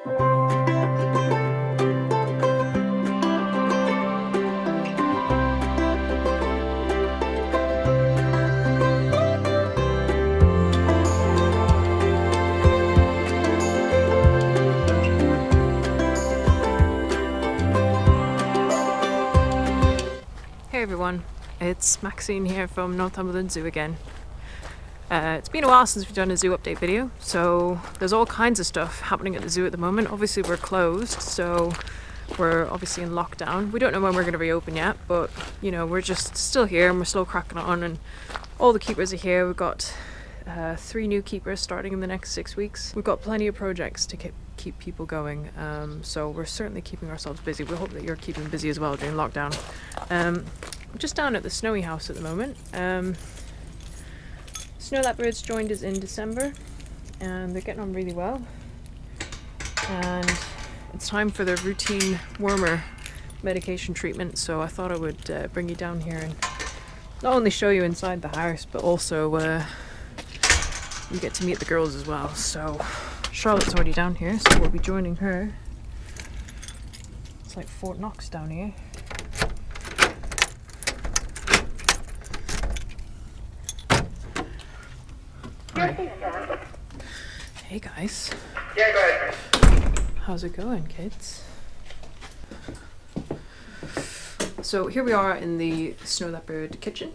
Hey everyone, it's Maxine here from Northumberland Zoo again. It's been a while since we've done a zoo update video, so there's all kinds of stuff happening at the zoo at the moment. Obviously we're closed, so we're obviously in lockdown. We don't know when we're going to reopen yet, but you know, we're just still here and we're still cracking on, and all the keepers are here. We've got 3 new keepers starting in the next 6 weeks. We've got plenty of projects to keep people going, so we're certainly keeping ourselves busy. We hope that you're keeping busy as well during lockdown. I'm just down at the Snowy house at the moment. Snow Leopards joined us in December and they're getting on really well, and it's time for their routine wormer medication treatment, so I thought I would bring you down here and not only show you inside the house, but also you get to meet the girls as well. So Charlotte's already down here, so we'll be joining her. It's like Fort Knox down here. Right. Hey guys. Yeah, go ahead. How's it going, kids? So here we are in the Snow Leopard kitchen.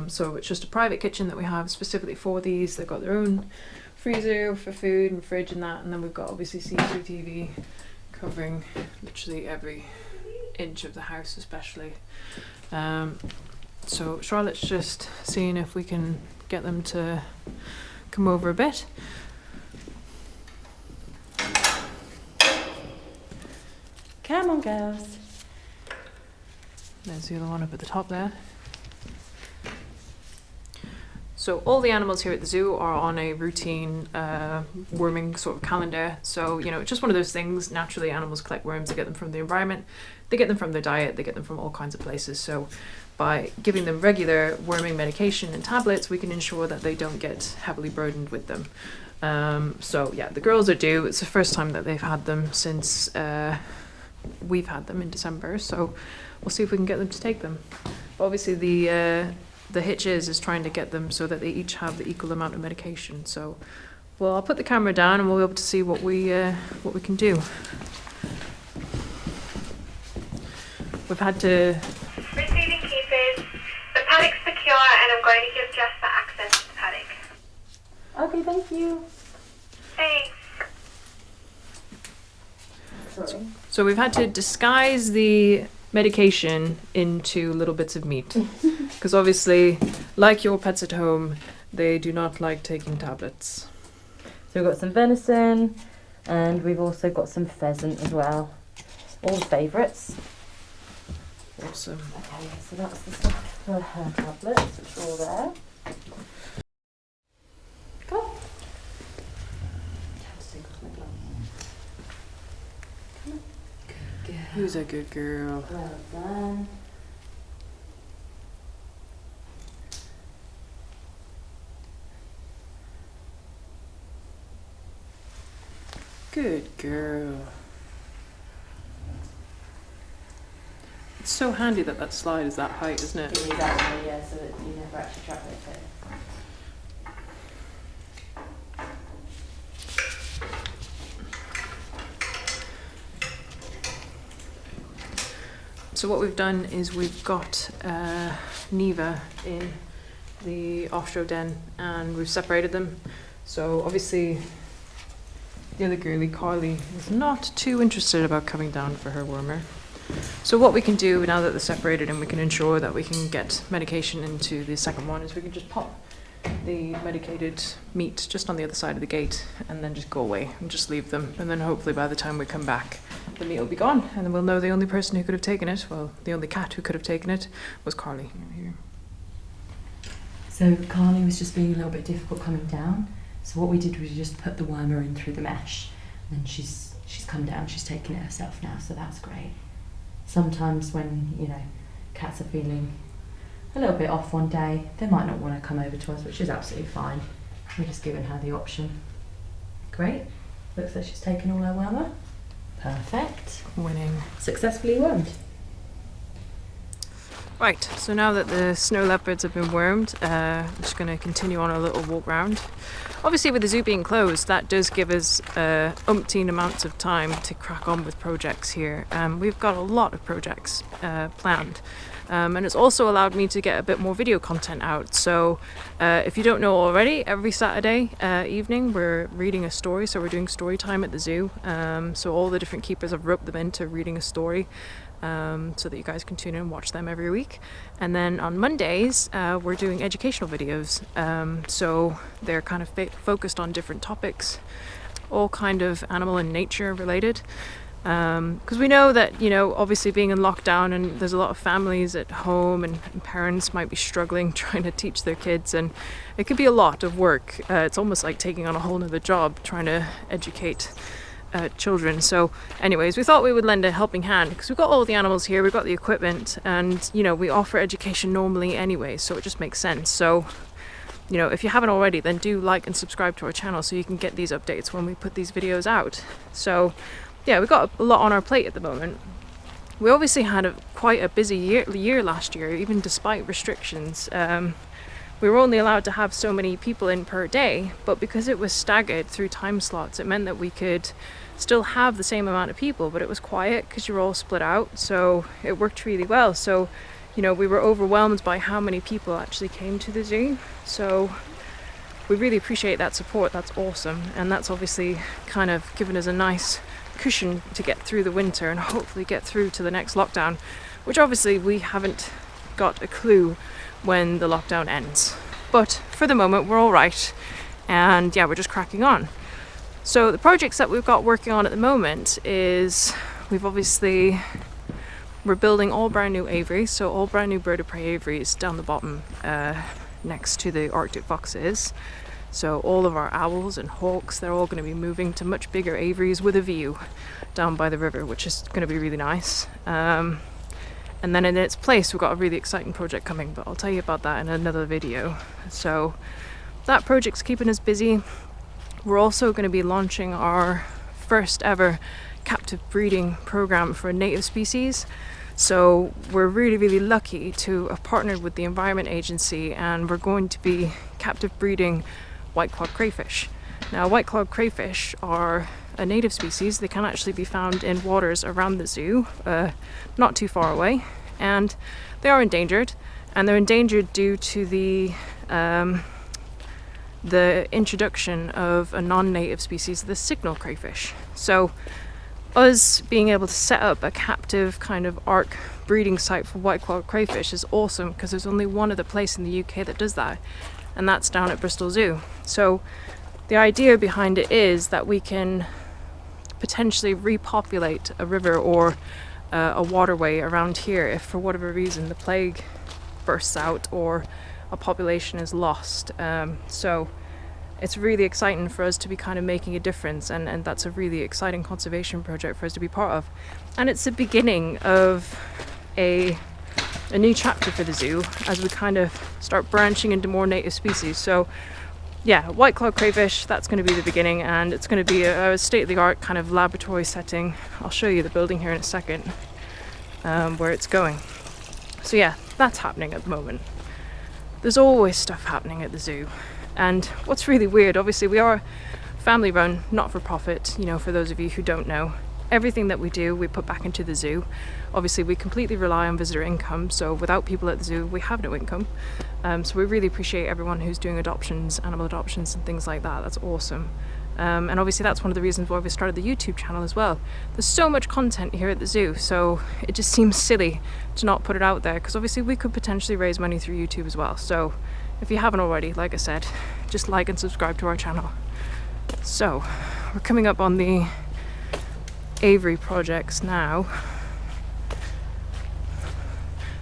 So it's just a private kitchen that we have specifically for these. They've got their own freezer for food and fridge and that, and then we've got obviously CCTV covering literally every inch of the house, especially. So Charlotte's just seeing if we can get them to come over a bit. Come on, girls. There's the other one up at the top there. So all the animals here at the zoo are on a routine worming sort of calendar. So, you know, it's just one of those things. Naturally, animals collect worms. They get them from the environment. They get them from their diet. They get them from all kinds of places. So by giving them regular worming medication and tablets, we can ensure that they don't get heavily burdened with them. So yeah, the girls are due. It's the first time that they've had them since we've had them in December. So we'll see if we can get them to take them. But obviously the hitch is trying to get them so that they each have the equal amount of medication. So, well, I'll put the camera down and we'll be able to see what we can do. We've had to... Receiving keepers. The paddock's secure and I'm going to give Jess the access to the paddock. Okay, thank you. Thanks. Sorry. So we've had to disguise the medication into little bits of meat. Because obviously, like your pets at home, they do not like taking tablets. So we've got some venison and we've also got some pheasant as well. All the favourites. Awesome. Okay, so that's the stuff for her tablets, which are all there. Go. Who's a good girl? Well done. Good girl. It's so handy that that slide is that height, isn't it? It is actually, yeah, so that you never actually trap it. So what we've done is we've got Neva in the off-show den and we've separated them. So obviously the other girlie, Carly, is not too interested about coming down for her wormer. So what we can do now that they're separated and we can ensure that we can get medication into the second one is we can just pop the medicated meat just on the other side of the gate and then just go away and just leave them, and then hopefully by the time we come back the meat will be gone and then we'll know the only person who could have taken it, well, the only cat who could have taken it was Carly. Here. So Carly was just being a little bit difficult coming down, so what we did was just put the wormer in through the mesh, and she's come down, she's taken it herself now, so that's great. Sometimes when, you know, cats are feeling a little bit off one day, they might not want to come over to us, which is absolutely fine. We're just giving her the option. Great. Looks like she's taken all her wormer. Perfect. Winning. Successfully wormed. Right, so now that the snow leopards have been wormed, I'm just going to continue on a little walk round. Obviously with the zoo being closed, that does give us umpteen amounts of time to crack on with projects here. We've got a lot of projects planned. And it's also allowed me to get a bit more video content out. So if you don't know already, every Saturday evening we're reading a story. So we're doing story time at the zoo. So all the different keepers have roped them into reading a story. So that you guys can tune in and watch them every week. And then on Mondays, we're doing educational videos. So they're kind of focused on different topics, all kind of animal and nature related. Because we know that, you know, obviously being in lockdown and there's a lot of families at home and parents might be struggling trying to teach their kids, and it could be a lot of work. It's almost like taking on a whole nother job trying to educate children. So anyways, we thought we would lend a helping hand because we've got all the animals here, we've got the equipment, and you know, we offer education normally anyway, so it just makes sense. So you know, if you haven't already, then do like and subscribe to our channel so you can get these updates when we put these videos out. So yeah, we've got a lot on our plate at the moment. We obviously had quite a busy year last year, even despite restrictions. We were only allowed to have so many people in per day, but because it was staggered through time slots, it meant that we could still have the same amount of people, but it was quiet because you're all split out, so it worked really well. So, you know, we were overwhelmed by how many people actually came to the zoo. So we really appreciate that support. That's awesome. And that's obviously kind of given us a nice cushion to get through the winter and hopefully get through to the next lockdown, which obviously we haven't got a clue when the lockdown ends. But for the moment, we're all right. And yeah, we're just cracking on. So the projects that we've got working on at the moment is we're building all brand new aviaries, so all brand new bird of prey aviaries down the bottom next to the Arctic foxes. So all of our owls and hawks, they're all going to be moving to much bigger aviaries with a view down by the river, which is going to be really nice. And then in its place, we've got a really exciting project coming, but I'll tell you about that in another video. So that project's keeping us busy. We're also going to be launching our first ever captive breeding program for native species. So we're really, really lucky to have partnered with the Environment Agency, and we're going to be captive breeding white-clawed crayfish. Now, white-clawed crayfish are a native species. They can actually be found in waters around the zoo, not too far away, and they are endangered, and they're endangered due to the introduction of a non-native species, the signal crayfish. So us being able to set up a captive kind of arc breeding site for white-clawed crayfish is awesome, because there's only one other place in the UK that does that, and that's down at Bristol Zoo. So the idea behind it is that we can potentially repopulate a river or a waterway around here if for whatever reason the plague bursts out or a population is lost. So it's really exciting for us to be kind of making a difference, and that's a really exciting conservation project for us to be part of. And it's the beginning of a new chapter for the zoo as we kind of start branching into more native species. So yeah, white-clawed crayfish, that's going to be the beginning, and it's going to be a state-of-the-art kind of laboratory setting. I'll show you the building here in a second, where it's going. So yeah, that's happening at the moment. There's always stuff happening at the zoo. And what's really weird, obviously we are family run, not for profit, you know, for those of you who don't know. Everything that we do, we put back into the zoo. Obviously we completely rely on visitor income, so without people at the zoo, we have no income. So we really appreciate everyone who's doing adoptions, animal adoptions and things like that. That's awesome. And obviously that's one of the reasons why we started the YouTube channel as well. There's so much content here at the zoo, so it just seems silly to not put it out there, because obviously we could potentially raise money through YouTube as well. So if you haven't already, like I said, just like and subscribe to our channel. So we're coming up on the aviary projects now.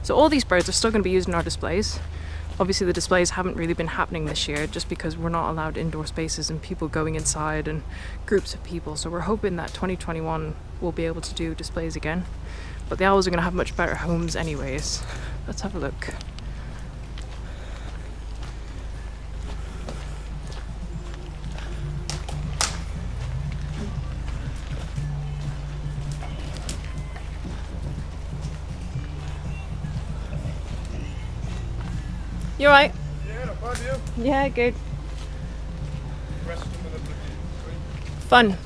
So all these birds are still going to be used in our displays. Obviously the displays haven't really been happening this year just because we're not allowed indoor spaces and people going inside and groups of people. So we're hoping that 2021 we'll be able to do displays again. But the owls are going to have much better homes anyways. Let's have a look. You alright? Yeah, not bad, you? Yeah, good. Resting with a bloody Fun.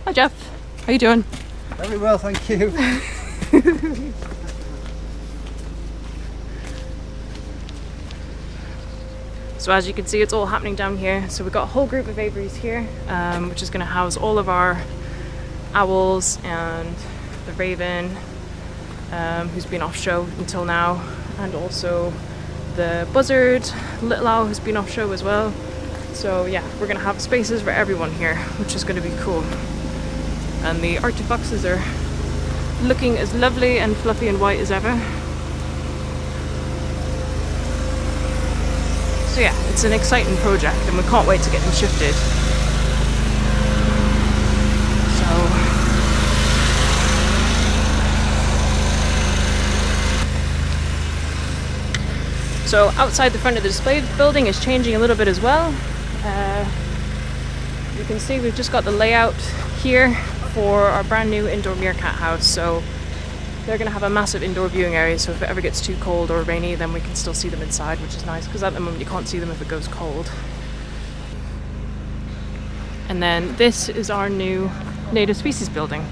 Hi Jeff. How you doing? Very well, thank you. So as you can see, it's all happening down here. So we've got a whole group of aviaries here, which is going to house all of our owls and the raven, who's been off show until now, and also the buzzard, little owl, who's been off show as well. So yeah, we're going to have spaces for everyone here, which is going to be cool. And the Arctic foxes are looking as lovely and fluffy and white as ever. So yeah, it's an exciting project and we can't wait to get them shifted. So outside the front of the display building is changing a little bit as well. You can see we've just got the layout here for our brand new indoor meerkat house. So they're going to have a massive indoor viewing area, so if it ever gets too cold or rainy, then we can still see them inside, which is nice, because at the moment you can't see them if it goes cold. And then this is our new native species building,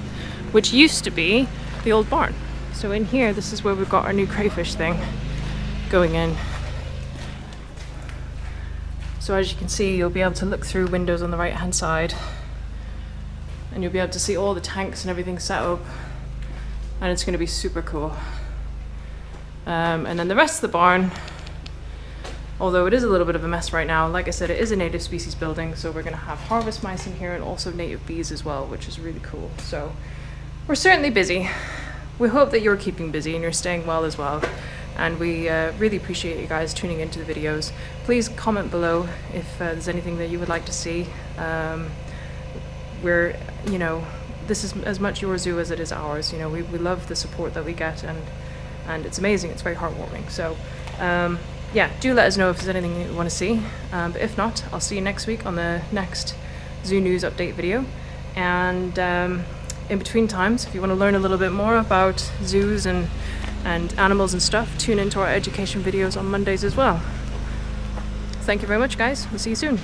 which used to be the old barn. So in here, this is where we've got our new crayfish thing going in. So as you can see, you'll be able to look through windows on the right hand side, and you'll be able to see all the tanks and everything set up. And it's going to be super cool. And then the rest of the barn, although it is a little bit of a mess right now, like I said, it is a native species building, so we're going to have harvest mice in here and also native bees as well, which is really cool. So we're certainly busy. We hope that you're keeping busy and you're staying well as well. And we really appreciate you guys tuning into the videos. Please comment below if there's anything that you would like to see. We're, you know, this is as much your zoo as it is ours. You know, we love the support that we get, and it's amazing. It's very heartwarming. So yeah, do let us know if there's anything you want to see. But if not, I'll see you next week on the next zoo news update video. And in between times, if you want to learn a little bit more about zoos and animals and stuff, tune into our education videos on Mondays as well. Thank you very much, guys. We'll see you soon.